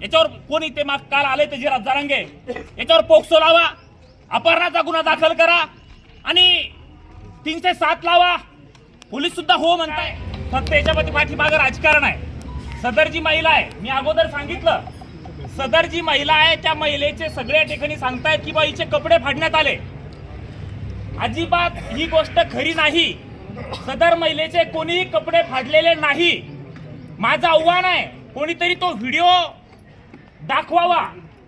याच्यावर कोणी ते काल आले ते जिराज जरांगे याच्यावर पोक्सो लावा, अपहरणाचा गुन्हा दाखल करा आणि 307 लावा. पोलीस सुद्धा हो म्हणताय. फक्त याच्यामध्ये पाठीमागे राजकारण आहे. सदर जी महिला आहे, मी अगोदर सांगितलं, सदर जी महिला आहे त्या महिलेचे सगळ्या ठिकाणी सांगतायत की बा हिचे कपडे फाडण्यात आले. अजिबात ही गोष्ट खरी नाही. सदर महिलेचे कोणीही कपडे फाडलेले नाही. माझं आव्हान आहे, कोणीतरी तो व्हिडिओ दाखवावा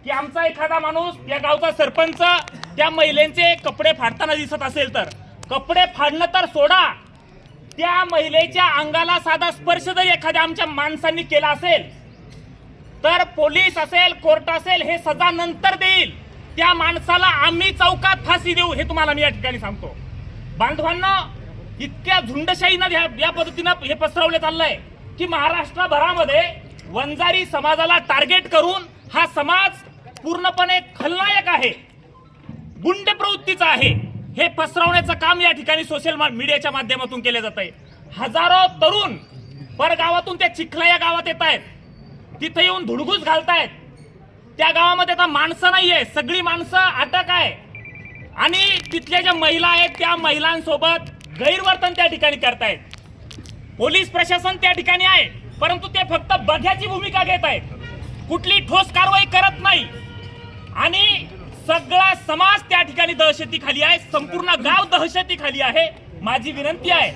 की आमचा एखादा माणूस, या गावचा सरपंच त्या महिलेचे कपडे फाडताना दिसत असेल तर. कपडे फाडणं तर सोडा, त्या महिलेच्या अंगाला साधा स्पर्श जर एखाद्या आमच्या माणसांनी केला असेल तर पोलीस असेल, कोर्ट असेल, हे सजा नंतर देईल. त्या माणसाला आम्ही चौकात फाशी देऊ, हे तुम्हाला मी या ठिकाणी सांगतो. बांधवांना इतक्या झुंडशाहीनं या पद्धतीनं हे पसरवले चाललंय की महाराष्ट्रभरामध्ये वंजारी समाजाला टार्गेट करून हा समाज पूर्णपणे खलनायक आहे, गुंड प्रवृत्तीचा आहे, हे पसरवण्याचं काम या ठिकाणी सोशल मीडियाच्या माध्यमातून केले जात आहे. हजारो तरुण परगावातून त्या चिखला या गावात येत आहेत, तिथे येऊन धुडगूस घालतायत. त्या गावामध्ये आता माणसं नाहीये, सगळी माणसं अटक आहे आणि तिथल्या ज्या महिला आहेत त्या महिलांसोबत गैरवर्तन त्या ठिकाणी करतायत. पोलीस प्रशासन त्या ठिकाणी आहे, परंतु ते फक्त बघ्याची भूमिका घेत आहेत, कुठली ठोस कारवाई करत नाही आणि सगळा समाज त्या ठिकाणी दहशतीखाली आहे, संपूर्ण गाव दहशतीखाली आहे. माझी विनंती आहे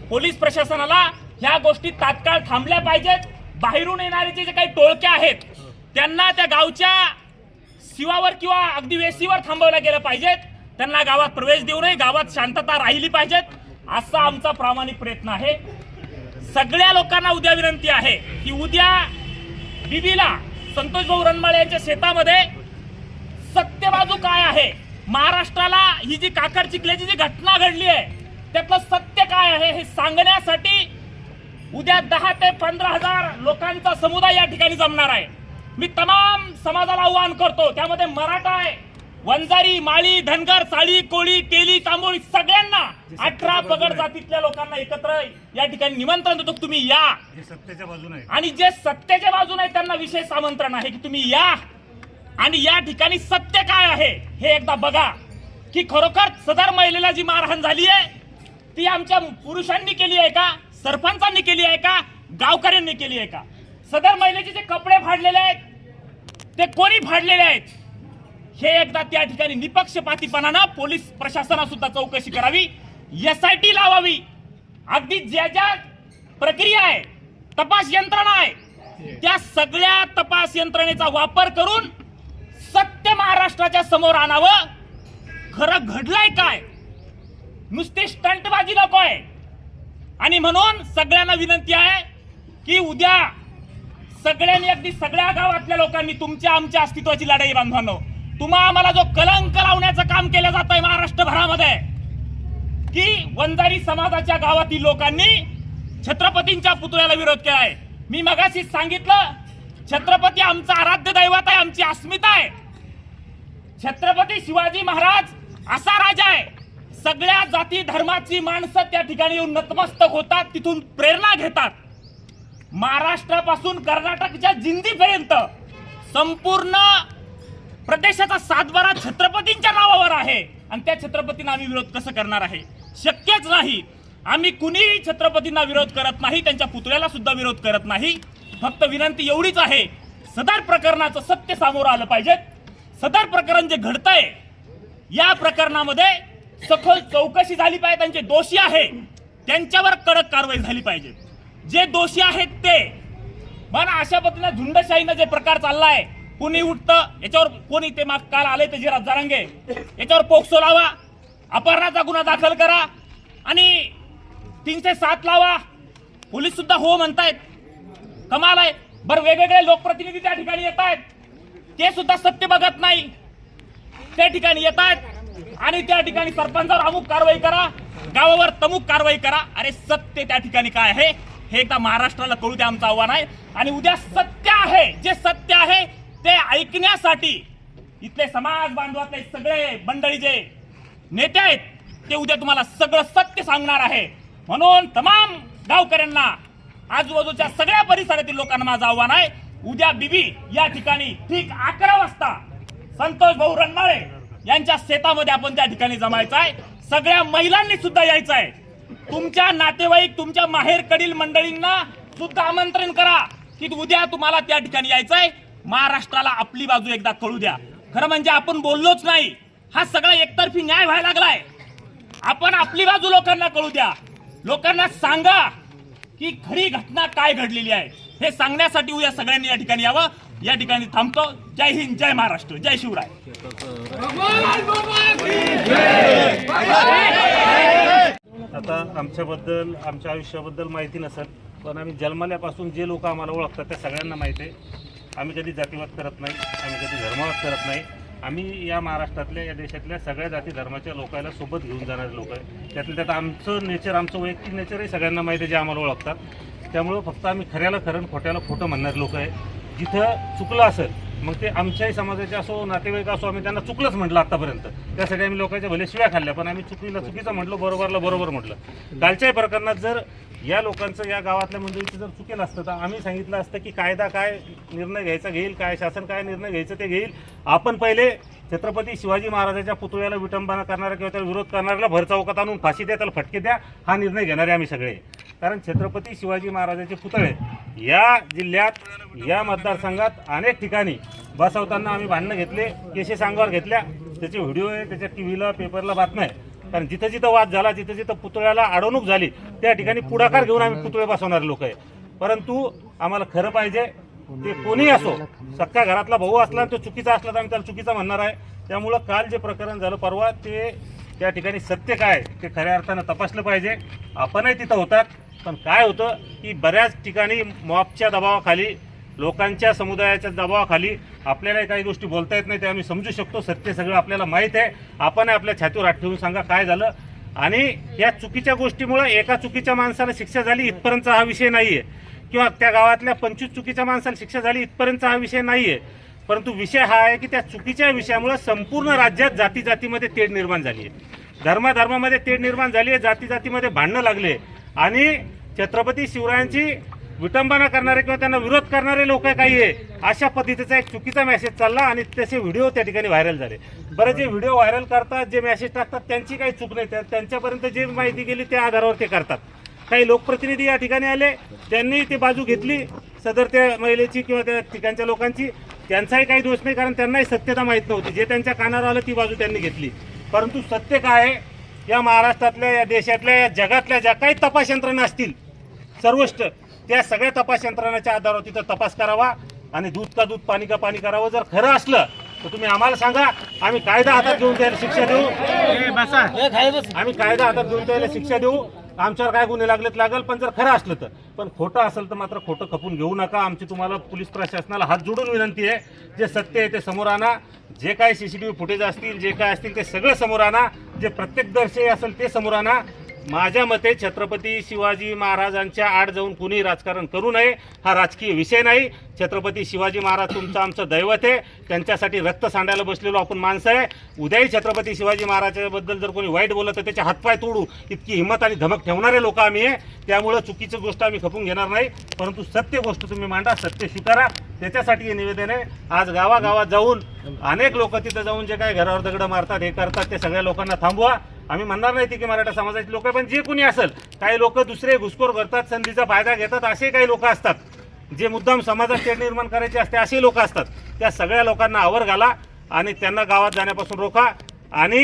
पोलीस प्रशासनाला ह्या गोष्टी तात्काळ थांबल्या पाहिजेत. बाहेरून येणारे जे काही टोळके आहेत त्यांना त्या गावच्या शिवावर किंवा अगदी वेशीवर थांबवलं गेलं पाहिजेत. त्यांना गावात प्रवेश देऊ नये, गावात शांतता राहिली पाहिजेत, असा आमचा प्रामाणिक प्रयत्न आहे. सगळ्या लोकांना उद्या विनंती आहे की उद्या बीबीला संतोष भाऊ रणमाळे यांच्या शेतामध्ये सत्य बाजू काय आहे, महाराष्ट्राला ही जी काकर चिखल्याची जी घटना घडली आहे त्यातलं सत्य काय आहे हे सांगण्यासाठी उद्या 10 ते 15,000 लोकांचा समुदाय या ठिकाणी जमणार आहे. मी तमाम समाजाला आवाहन करतो, त्यामध्ये मराठा आहे, वंजारी, माळी, धनगर, साळी, कोळी, तेली, तांबोळी, सगळ्यांना 18 पगड जातीतल्या लोकांना एकत्र या ठिकाणी निमंत्रण देतो, तुम्ही या. जे सत्याच्या बाजूने आणि जे सत्याच्या बाजूने आहेत त्यांना विशेष आमंत्रण आहे की तुम्ही या आणि या ठिकाणी सत्य काय आहे हे एकदा बघा की खरोखर सदर महिलेला जी मारहाण झाली आहे ती आमच्या पुरुषांनी केली आहे का, सरपंचांनी केली आहे का, गावकऱ्यांनी केली आहे का. सदर महिलेचे जे कपडे फाडलेले आहेत ते कोणी फाडलेले आहेत हे एकदा त्या ठिकाणी निपक्षपातीपणानं पोलीस प्रशासनाने सुद्धा चौकशी करावी, SIT लावावी. अगदी ज्या ज्या प्रक्रिया आहे, तपास यंत्रणा आहे, त्या सगळ्या तपास यंत्रणेचा वापर करून सत्य महाराष्ट्राच्या समोर आणावं. खरं घडलंय काय, नुसती स्टंटबाजी नको आहे. आणि म्हणून सगळ्यांना विनंती आहे की उद्या सगळ्यांनी, अगदी सगळ्या गावातल्या लोकांनी तुमच्या आमच्या अस्तित्वाची लढाई बांधवानो. तुम्हा आम्हाला जो कलंक लावण्याचं काम केलं जात आहे महाराष्ट्रभरामध्ये की वंजारी समाजाच्या गावातील लोकांनी छत्रपतींच्या पुतळ्याला विरोध केला आहे. मी मगाशीच सांगितलं, छत्रपती आमचा आराध्य दैवत आहे, आमची अस्मिता आहे. छत्रपती शिवाजी महाराज असा राजा आहे, सगळ्या जाती धर्माची माणसं त्या ठिकाणी येऊन नतमस्तक होतात, तिथून प्रेरणा घेतात. महाराष्ट्रापासून कर्नाटकच्या जिंदीपर्यंत संपूर्ण प्रदेशाचा सातबारा छत्रपतींच्या नावावर आहे आणि त्या छत्रपतींना आम्ही विरोध कसं करणार आहे, शक्यच नाही. आम्ही कुणीही छत्रपतींना विरोध करत नाही, त्यांच्या पुतळ्याला सुद्धा विरोध करत नाही. फक्त विनंती एवढीच आहे, सदर प्रकरणाचं सत्य समोर आलं पाहिजे. सदर प्रकरण जे घडतंय या प्रकरणामध्ये सखोल चौकशी झाली पाहिजे. त्यांचे दोषी आहे त्यांच्यावर कडक कारवाई झाली पाहिजे, जे दोषी आहेत ते. पण अशा पद्धतीने झुंडशाहीनं जे प्रकार चाललाय, कुणी उठतं याच्यावर, कोणी ते काल आले ते जिराज जरांगे याच्यावर पोक्सो लावा, अपहरणाचा गुन्हा दाखल करा आणि 307 लावा. पोलीस सुद्धा हो म्हणतायत, कमाल आहे. बरं, वेगवेगळे लोकप्रतिनिधी त्या ठिकाणी येत आहेत, ते सुद्धा सत्य बघत नाही, त्या ठिकाणी येत आहेत आणि त्या ठिकाणी सरपंचावर अमुक कारवाई करा, गावावर तमुक कारवाई करा. अरे सत्य त्या ठिकाणी काय आहे हे एकदा महाराष्ट्राला कळू द्या, आमचं आव्हान आहे. आणि उद्या सत्य आहे, जे सत्य आहे ते ऐकण्यासाठी इथले समाज बांधवातले सगळे मंडळी जे नेते आहेत ते उद्या तुम्हाला सगळं सत्य सांगणार आहे. म्हणून तमाम गावकऱ्यांना, आजूबाजूच्या सगळ्या परिसरातील लोकांना माझं आव्हान आहे उद्या बीबी या ठिकाणी ठीक 11 वाजता संतोष भाऊ रनमाळे यांच्या शेतामध्ये आपण त्या ठिकाणी जमायचं आहे. सगळ्या महिलांनी सुद्धा यायचं आहे. तुमच्या नातेवाईक तुमच्या माहेरकडील मंडळींना सुद्धा आमंत्रण करा की उद्या तुम्हाला त्या ठिकाणी यायचं आहे. महाराष्ट्राला आपली बाजू एकदा कळू द्या. खरं म्हणजे आपण बोललोच नाही, हा सगळा एकतर्फी न्याय व्हायला लागलाय. आपण आपली बाजू लोकांना कळू द्या. लोकांना सांगा की खरी घटना काय घडलेली आहे हे सांगण्यासाठी उद्या सगळ्यांनी या ठिकाणी यावं. या ठिकाणी थांबतो. जय हिंद, जय महाराष्ट्र, जय शिवराय. आता आमच्याबद्दल आमच्या आयुष्याबद्दल माहिती नसेल, पण आम्ही जन्मल्यापासून जे लोक आम्हाला ओळखतात त्या सगळ्यांना माहिती आहे. आम्ही कधी जातीवाद करत नाही, आम्ही कधी धर्मवाद करत नाही. आम्ही या महाराष्ट्रातल्या या देशातल्या सगळ्या जाती धर्माच्या लोकांना सोबत घेऊन जाणारे लोक आहे. त्यातल्या त्यात आमचं नेचर, आमचं वैयक्तिक नेचरही सगळ्यांना माहिती आहे जे आम्हाला ओळखतात. त्यामुळं फक्त आम्ही खऱ्याला खरं खोट्याला खोटं म्हणणारे लोक आहे. जिथं चुकलं असेल मग ते आमच्याही समाजाचे असो नातेवाईक असो आम्ही त्यांना चुकलंच म्हटलं आतापर्यंत. त्यासाठी आम्ही लोकांच्या भले शिव्या खाल्ल्या, पण आम्ही चुकीला चुकीचं म्हटलं, बरोबरला बरोबर म्हटलं. कालच्याही प्रकरणात जर या लोकांचं या गावातल्या मंडळीचं जर चुकेल असतं तर आम्ही सांगितलं असतं की कायदा काय निर्णय घ्यायचा घेईल, काय शासन काय निर्णय घ्यायचं ते घेईल. आपण पहिले छत्रपती शिवाजी महाराजांच्या पुतळ्याला विटंबना करणारा किंवा त्याला विरोध करणाऱ्याला भर चौकात आणून फाशी द्या, त्याला फटके द्या, हा निर्णय घेणारे आम्ही सगळे. कारण छत्रपती शिवाजी महाराजांचे पुतळे या जिल्ह्यात या मतदारसंघात अनेक ठिकाणी बसवताना आम्ही भांडणं घेतले, केसेस अंगावर घेतल्या. त्याचे व्हिडिओ आहे, त्याच्या टीव्हीला पेपरला बातम्या आहे. कारण जिथं जिथं वाद झाला, जिथं जिथं पुतळ्याला अडवणूक झाली त्या ठिकाणी पुढाकार घेऊन आम्ही पुतळे बसवणारे लोक आहे. परंतु आम्हाला खरं पाहिजे, ते कोणी असो, सख्या घरातला भाऊ असला तो चुकीचा असला तर आम्ही त्याला चुकीचा म्हणणार आहे. त्यामुळं काल जे प्रकरण झालं परवा, ते त्या ठिकाणी सत्य काय ते खऱ्या अर्थानं तपासलं पाहिजे. आपणही तिथं होतात, पण काय होतं की बऱ्याच ठिकाणी मॉबच्या दबावाखाली, लोकांच्या समुदायाच्या दबावाखाली आपल्याला काही गोष्टी बोलता येत नाही. ते आम्ही समजू शकतो. सत्य सगळं आपल्याला माहीत आहे. आपण आपल्या छातीवर हात ठेवून सांगा काय झालं. आणि या चुकीच्या गोष्टीमुळे एका चुकीच्या माणसाला शिक्षा झाली इथपर्यंतचा हा विषय नाही आहे, किंवा त्या गावातल्या 25 चुकीच्या माणसाला शिक्षा झाली इथपर्यंतचा हा विषय नाही आहे. परंतु विषय हा आहे की त्या चुकीच्या विषयामुळे संपूर्ण राज्यात जाती जातीमध्ये तेढ निर्माण झाली आहे, धर्माधर्मामध्ये तेढ निर्माण झाली आहे, जाती जातीमध्ये भांडणं लागले. आणि छत्रपती शिवरायांची विटंबना करणारे किंवा त्यांना विरोध करणारे लोक काही आहे अशा पद्धतीचा एक चुकीचा मेसेज चालला आणि त्याचे व्हिडिओ त्या ठिकाणी व्हायरल झाले. बरं, जे व्हिडिओ व्हायरल करतात, जे मेसेज टाकतात त्यांची काही चूक नाही. त्यांच्यापर्यंत जे माहिती गेली त्या आधारावर ते करतात. काही लोकप्रतिनिधी या ठिकाणी आले, त्यांनी ती बाजू घेतली सदर त्या महिलेची किंवा त्या ठिकाणच्या लोकांची. त्यांचाही काही दोष नाही, कारण त्यांनाही सत्यता माहीत नव्हती. जे त्यांच्या कानावर आलं ती बाजू त्यांनी घेतली. परंतु सत्य काय आहे, या महाराष्ट्रातल्या, या देशातल्या, या जगातल्या ज्या काही तपास यंत्रणा असतील सर्वोच्च, त्या सगळ्या तपास यंत्रणाच्या आधारावर तिथं तपास करावा आणि दूध का दूध पाणी का पाणी करावं. जर खरं असलं तर तुम्ही आम्हाला सांगा, आम्ही कायदा हातात घेऊन त्याला शिक्षा देऊ. आम्ही कायदा हातात घेऊन त्याला शिक्षा देऊ. आमच्यावर काय गुन्हे लागलेत लागल, पण जर खरं असलं तर. पण खोटं असेल तर मात्र खोटं खपून घेऊ नका. आमची तुम्हाला पोलीस प्रशासनाला हात जोडून विनंती आहे, जे सत्य आहे ते समोर आणा. जे काय CCTV फुटेज असतील, जे काय असतील ते सगळं समोर आणा. जे प्रत्यक्षदर्शी असेल ते समोर आणा. माझ्या मते छत्रपती शिवाजी महाराजांच्या आड जाऊन कुणी राजकारण करू नये. हा राजकीय विषय नाही. छत्रपती शिवाजी महाराज तुमचं आमचं दैवत आहे. त्यांच्यासाठी रक्त सांडायला बसलेलो आपण माणसं आहे. उद्याही छत्रपती शिवाजी महाराजांबद्दल जर कोणी वाईट बोललं तर त्याचे हातपाय तोडू इतकी हिंमत आणि धमक ठेवणारे लोक आम्ही आहे. त्यामुळं चुकीची गोष्ट आम्ही खपून घेणार नाही, परंतु सत्य गोष्ट तुम्ही मांडा, सत्य स्वीकारा. त्याच्यासाठी हे निवेदन आहे. आज गावागावात जाऊन अनेक लोक तिथं जाऊन जे काय घरावर दगड मारतात, हे करतात, ते सगळ्या लोकांना थांबवा. आम्ही म्हणणार नाही की मराठा समाजाचे लोक, पण जे कोणी असेल, काही लोक दुसरे घुसखोर करतात, संधीचा फायदा घेतात, असे काही लोक असतात जे मुद्दाम समाजात तेढ निर्माण करायचे असते, असे लोक असतात. त्या सगळ्या लोकांना आवर घाला आणि त्यांना गावात जाण्यापासून रोखा. आणि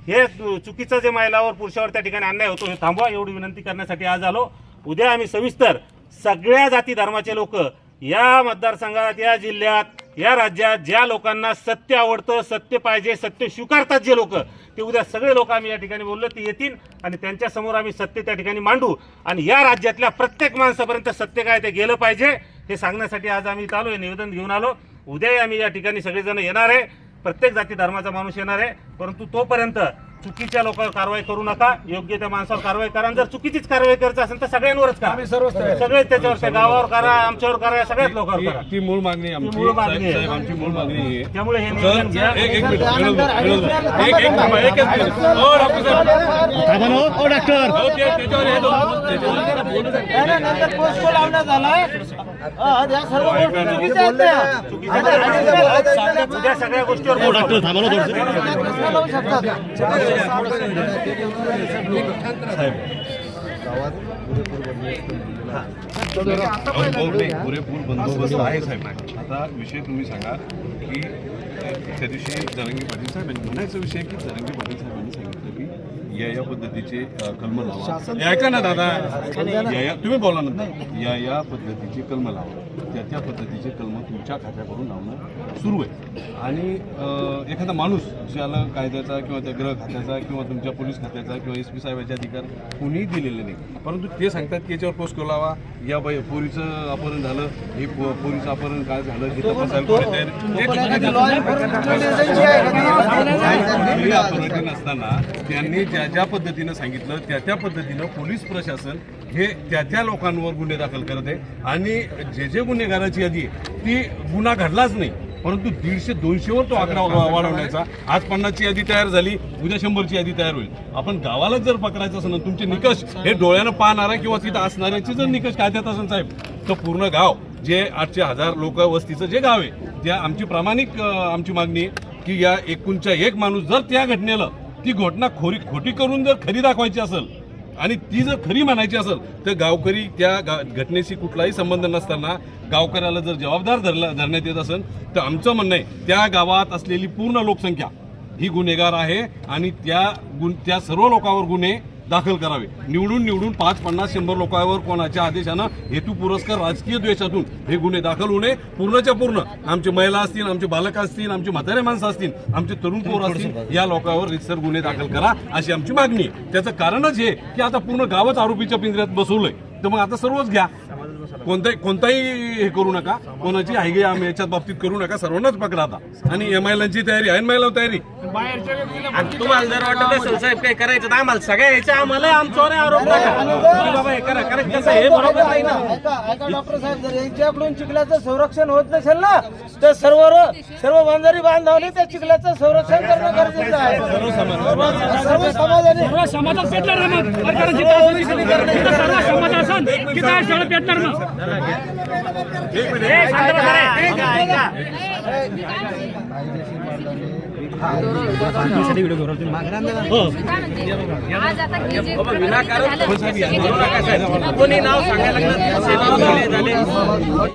हे चुकीचं जे महिलावर पुरुषावर त्या ठिकाणी अन्याय होतो हे थांबवा, एवढी विनंती करण्यासाठी आज आलो. उद्या आम्ही सविस्तर सगळ्या जाती धर्माचे लोक या मतदारसंघात, या जिल्ह्यात, या राज्यात ज्या लोकांना सत्य आवडतं, सत्य पाहिजे, सत्य स्वीकारतात जे लोक, ते उद्या सगळे लोक आम्ही या ठिकाणी बोललो ते येतील आणि त्यांच्या समोर आम्ही सत्य त्या ठिकाणी मांडू. आणि या राज्यातल्या प्रत्येक माणसापर्यंत सत्य काय ते गेलं पाहिजे हे सांगण्यासाठी आज आम्ही इथं आलो, हे निवेदन घेऊन आलो. उद्याही आम्ही या ठिकाणी सगळेजण येणार आहे. प्रत्येक जाती धर्माचा माणूस येणार आहे. परंतु तोपर्यंत चुकीच्या लोकांवर कारवाई करू नका, योग्य त्या माणसावर कारवाई करा. जर चुकीचीच कारवाई करायचं असेल तर सगळ्यांवरच करा, सगळे त्याच्यावर, त्या गावावर करा, आमच्यावर करा, सगळ्याच लोकांवर करा. ती मूळ मागणी आमची मूळ मागणी आहे. आमची मूळ मागणी आहे. त्यामुळे हे निवेदन घ्या. एक मिनिट डॉक्टर उद्या सगळ्या गोष्टीवर पुरेपूर बंदोबस्त आहे साहेब. आता विषय तुम्ही सांगा की त्या दिवशी जरांगे पाटील साहेबांनी म्हणायचा विषय की जरांगे पाटील साहेबांनी सांगितलं की या पद्धतीचे कलम लावा. ऐका ना दादा, तुम्ही बोला ना. या पद्धतीचे कलम लावा, त्या पद्धतीचे कलम तुमच्या खात्याकडून लावणं सुरू आहे. आणि एखादा माणूस ज्याला कायद्याचा किंवा त्या गृह खात्याचा किंवा तुमच्या पोलीस खात्याचा किंवा SP साहेबांचे अधिकार कोणीही दिलेले नाही, परंतु ते सांगतात की याच्यावर पोस्ट लावा, या पोरीचं अपहरण झालं, हे पोरीचं अपहरण काय झालं हे तपासायला अपहरण नसताना त्यांनी ज्या पद्धतीनं सांगितलं त्या पद्धतीनं पोलीस प्रशासन हे त्या लोकांवर गुन्हे दाखल करत आहे. आणि जे गुन्हेगाराची यादी आहे ती गुन्हा घडलाच नाही, परंतु 150-200वर तो आकडा वाढवण्याचा. आज 50ची यादी तयार झाली, उद्या 100ची यादी तयार होईल. आपण गावाला जर पकडायचं असेल ना, तुमचे निकष हे डोळ्यानं पाहणारा किंवा तिथं असणाऱ्याचे जर निकष काढतात असेल साहेब, तर पूर्ण गाव जे 8,000 लोक वस्तीचं जे गाव आहे, त्या आमची प्रामाणिक आमची मागणी आहे की या एकूणच्या एक माणूस जर त्या घटनेला ती घटना खोटी करून जर खरी दाखवायची असेल आणि ती जर खरी म्हणायची असेल तर गावकरी त्या घटनेशी कुठलाही संबंध नसताना गावकऱ्याला जर जबाबदार धरण्यात येत असेल तर आमचं म्हणणं आहे त्या गावात असलेली पूर्ण लोकसंख्या ही गुन्हेगार आहे आणि त्या सर्व लोकांवर गुन्हे दाखल करावे. निवडून 5, 50, 100 लोकांवर कोणाच्या आदेशानं हेतू पुरस्कार राजकीय द्वेषातून हे गुन्हे दाखल होणे पूर्णच्या पूर्ण आमचे महिला असतील, आमचे बालक असतील, आमचे म्हातारे माणसं असतील, आमचे तरुण पोर असतील, या लोकांवर रितसर गुन्हे दाखल करा अशी आमची मागणी आहे. त्याचं कारणच हे की आता पूर्ण गावच आरोपीच्या पिंजऱ्यात बसवलंय, तर मग आता सर्वच घ्या, कोणताही हे करू नका, कोणाची हायगे आम्ही याच्यात बाबतीत करू नका, सर्वांनाच पकडा आता. आणि MILांची तयारी आहे, MIL तयारी. तुम्हाला जर वाटत असेल साहेब काही करायचं तर आम्हाला सगळ्या यायचं, आम्हाला आमच्यावर आरोप नका बाबा हे करा, कारण कसं हे बरोबर नाही ना. ऐका डॉक्टर साहेब, जर यांच्याकडून चिखलाचं संरक्षण होत नसेल ना तर सर्व बांधारी बांधवांनी त्या चिखलाचं संरक्षण करणं गरजेचं आहे. सर्व समाजाने समाजात पेटणार ना मग, कारण सर्व समाज असन की काय सगळं पेटणार मग. कोणी नाव सांगायला लागलं